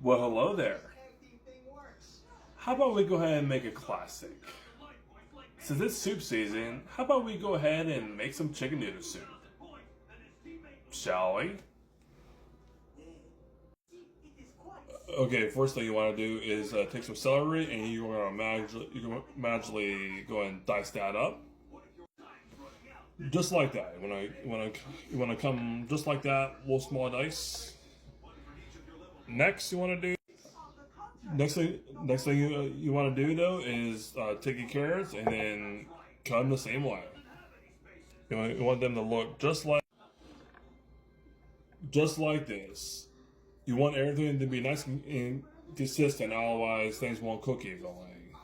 Well, hello there. How about we go ahead and make a classic? Since it's soup season, how about we go ahead and make some chicken noodle soup? Shall we? Okay, first thing you want to do is take some celery and you're going to magically go and dice that up. Just like that. You want to come just like that, little small dice. Next, next thing you want to do though is take your carrots and then cut them the same way. You want them to look just like this. You want everything to be nice and consistent, otherwise things won't cook evenly.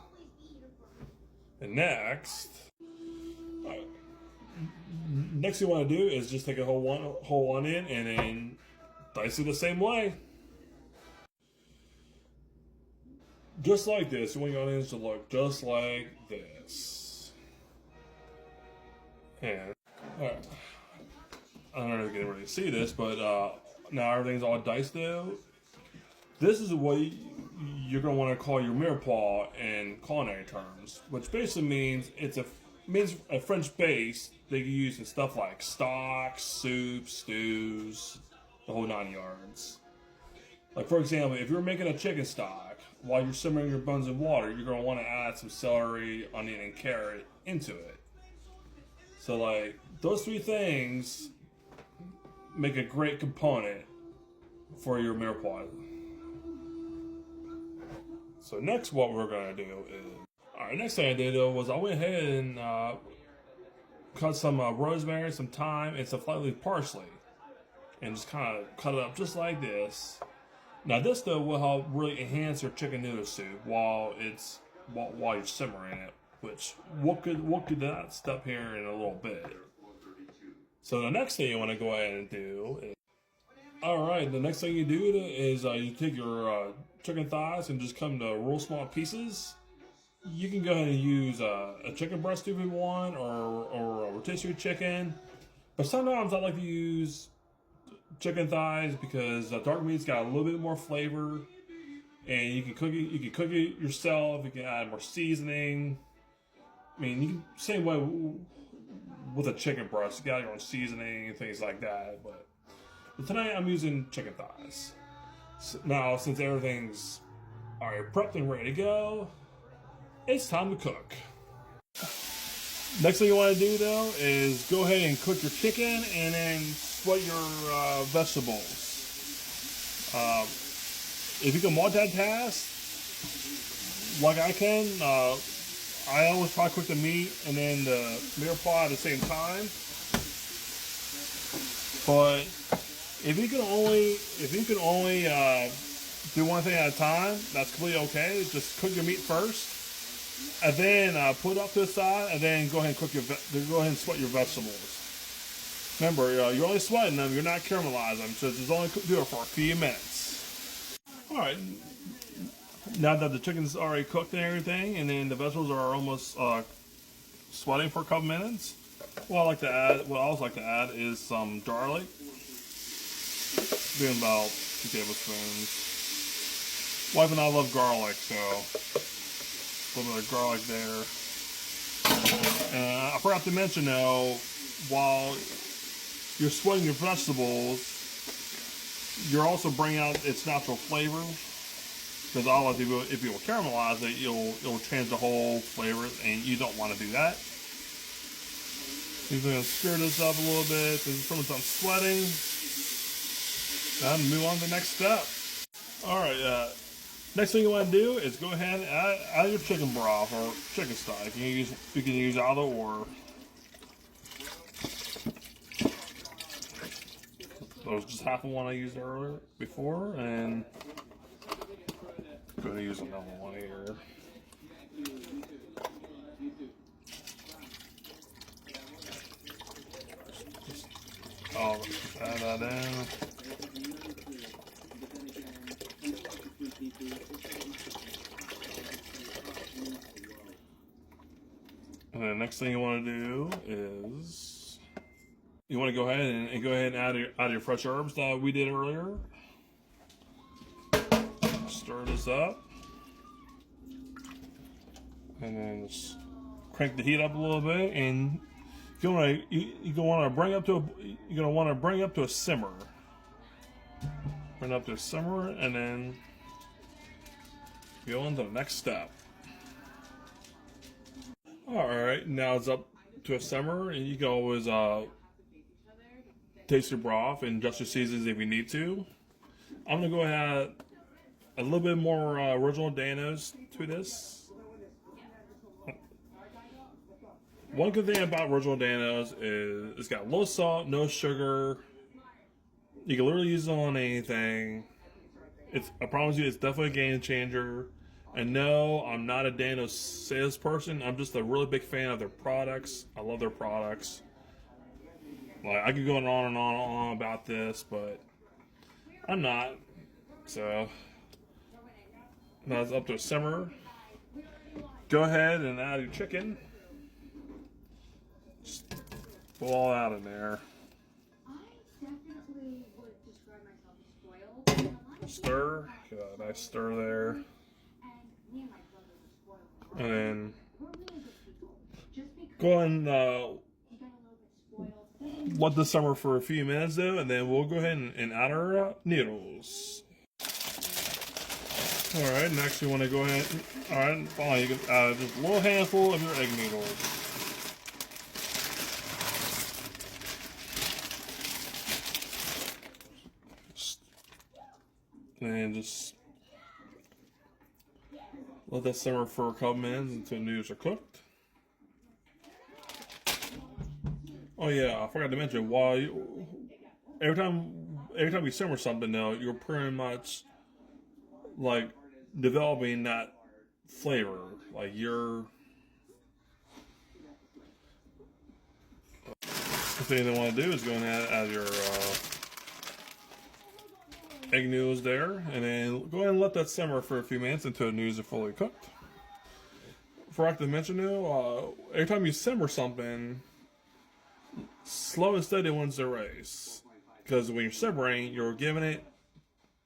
And next you want to do is just take a whole onion and then dice it the same way. Just like this. You want your onions to look just like this. And I don't know if you can really see this, but now everything's all diced though. This is what you're going to want to call your mirepoix in culinary terms, which basically means means a French base that you use in stuff like stocks, soups, stews, the whole 9 yards. Like for example, if you're making a chicken stock, while you're simmering your bones in water, you're going to want to add some celery, onion, and carrot into it. So like those three things make a great component for your mirepoix. So next what we're going to do is, alright, next thing I did though was I went ahead and cut some rosemary, some thyme, and some flat-leaf parsley. And just kind of cut it up just like this. Now this though will help really enhance your chicken noodle soup while you're simmering it. Which we'll get to that step here in a little bit. So the next thing you want to go ahead and do is, alright, the next thing you do is you take your chicken thighs and just cut them to real small pieces. You can go ahead and use a chicken breast if you want, or a rotisserie chicken. But sometimes I like to use chicken thighs because dark meat's got a little bit more flavor, and you can cook it yourself. You can add more seasoning. I mean, same way with a chicken breast, you got your own seasoning and things like that. But tonight I'm using chicken thighs. So now, since everything's already prepped and ready to go, it's time to cook. Next thing you want to do though is go ahead and cook your chicken and then sweat your vegetables. If you can multitask, like I can, I always try to cook the meat and then the mirepoix at the same time. But if you can only do one thing at a time, that's completely okay. Just cook your meat first. And then put it up to the side, and then go ahead and sweat your vegetables. Remember, you're only sweating them; you're not caramelizing them, so just only do it for a few minutes. All right. Now that the chicken's already cooked and everything, and then the vegetables are almost sweating for a couple minutes, what I always like to add is some garlic. Doing about 2 tablespoons. Wife and I love garlic, so. A little bit of garlic there. I forgot to mention though, while you're sweating your vegetables, you're also bringing out its natural flavor. Because otherwise, if you will caramelize it, it'll change the whole flavor, and you don't want to do that. So you're going to stir this up a little bit. This is from done sweating. And move on to the next step. All right. Next thing you want to do is go ahead and add your chicken broth or chicken stock. You can use either or. That was just half of one I used before, and I'm going to use another one here. Just add that in. And the next thing you want to do is you want to go ahead and add your fresh herbs that we did earlier. stir this up, and then just crank the heat up a little bit, and you're gonna want to bring up to a simmer. Bring it up to a simmer, and then go on to the next step. All right, now it's up to a simmer, and you can always taste your broth and adjust your seasons if you need to. I'm gonna go ahead a little bit more original Danos to this. One good thing about original Danos is it's got low salt, no sugar. You can literally use it on anything. I promise you, it's definitely a game changer. And no, I'm not a Danos salesperson. I'm just a really big fan of their products. I love their products. Like, I could go on and on and on about this, but I'm not. So now it's up to a simmer. Go ahead and add your chicken. Just put it all out in there. Stir. Got a nice stir there. And then go ahead and let this simmer for a few minutes though, and then we'll go ahead and add our noodles. Alright, next we want to go ahead. Alright, fine. You can add just a little handful of your egg noodles. And just let that simmer for a couple minutes until the noodles are cooked. Oh yeah, I forgot to mention, every time you simmer something though, you're pretty much like developing that flavor. Like the thing they want to do is go and add your egg noodles there, and then go ahead and let that simmer for a few minutes until the noodles are fully cooked. Forgot to mention though, every time you simmer something, slow and steady wins the race. Because when you're simmering, you're giving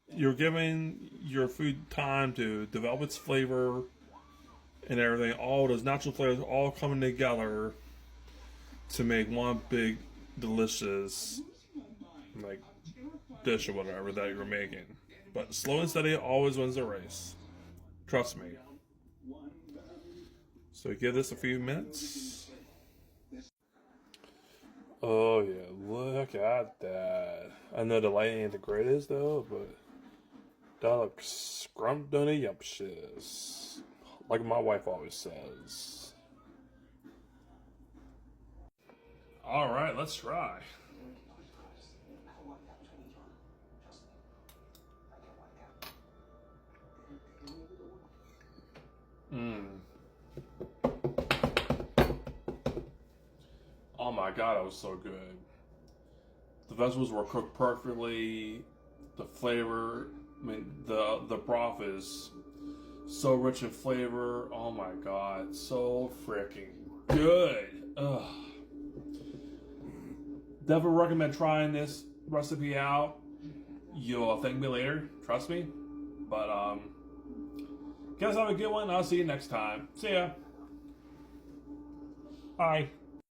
your food time to develop its flavor and everything. All those natural flavors all coming together to make one big delicious like dish or whatever that you're making. But slow and steady always wins the race. Trust me. So give this a few minutes. Oh yeah, look at that. I know the lighting ain't the greatest though, but that looks scrumptious, like my wife always says. Alright, let's try. Oh my god, that was so good. The vegetables were cooked perfectly. The flavor, the broth is so rich in flavor. Oh my god, so freaking good. Ugh. Definitely recommend trying this recipe out. You'll thank me later, trust me. But guys, have a good one. I'll see you next time. See ya. Bye.